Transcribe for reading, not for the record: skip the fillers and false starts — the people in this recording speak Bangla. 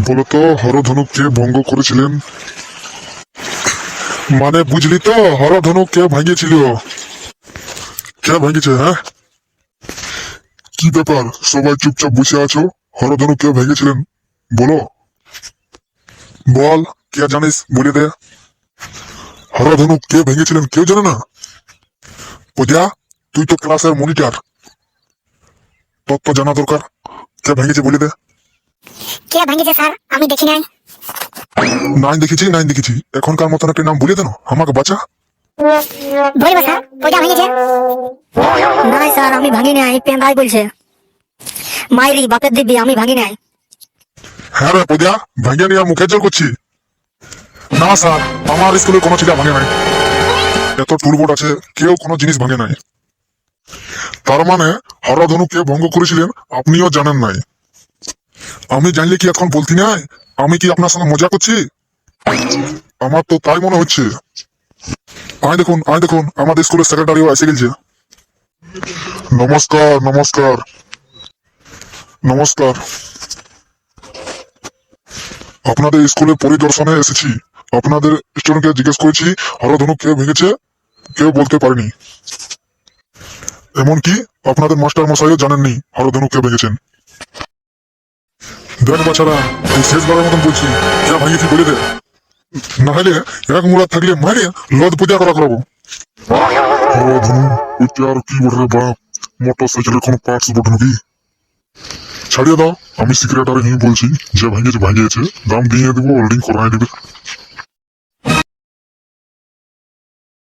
বলতো হরধনুক কে ভঙ্গ করেছিলেন? মানে বুঝলি তো, হরধনুক কে ভাঙিয়েছিল? কে ভাঙিয়েছে? হ্যাঁ, কি ব্যাপার সবাই চুপচাপ বসে আছো? হরধনুক কে ভেঙেছিলেন বলো। বল, কে জানিস বলে দে। হরধনুক কে ভেঙেছিলেন কেউ জানে না? পূজা, তুই তো ক্লাসের মনিটর, তোর তো জানা দরকার। কে ভেঙেছে বলে দে। কে ভাঙিছে স্যার? আমি দেখি নাই। নাইন দেখেছি, এখনকার মতন একটা নাম বলে দেন, আমাকে বাঁচা। বলবো স্যার, পূজা ভাঙিছে। নাই স্যার, আমি ভাঙি নাই, পেন্দাই বলছে। মাইরি বাপের দিব্যি, আমি ভাঙি নাই। হ্যাঁ রে পূজা, ভাঙিয়ে নিয়ে মুখে জল করছি। না স্যার, আমার স্কুলে কোনো ছেলে ভাঙে নাই। এত টুলবোর্ড আছে, কেউ কোনো জিনিস ভাঙে নাই। তার মানে হরধনুকে ভঙ্গ করেছিলেন আপনিও জানেন নাই? আমি জানলে কি এখন বলতে নাই? আমি কি আপনার সঙ্গে মজা করছি? আমার তো তাই মনে হচ্ছে। আয় দেখুন আমাদের স্কুলের সেক্রেটারিও এসে গেছে। নমস্কার নমস্কার নমস্কার। আপনাদের স্কুলে পরিদর্শনে এসেছি। আপনাদের স্টুডেন্টকে জিজ্ঞেস করেছি হরধনুক কে ভেঙেছে, কেউ বলতে পারেনি। এমনকি আপনাদের মাস্টার মশাইও জানেননি হরধনুক কে ভেঙেছেন। দেখ বাচ্চারা, এই শেষবারের মতন বলছি, কে ভাঙিয়েছি বলে দে, না হলে এক মুড়া থাকলে মারে লদ পূজা করাবো। হরধনু ওইটা আর কি বটে রে বাপ, মোটর সাইকেলের কোনো পার্টস বটে নাকি? ছাড়িয়ে দাও, আমি সিক্রেটারি বলছি, যে ভাঙিয়েছে দাম দিয়ে দেবো, হোল্ডিং করাই দেবে।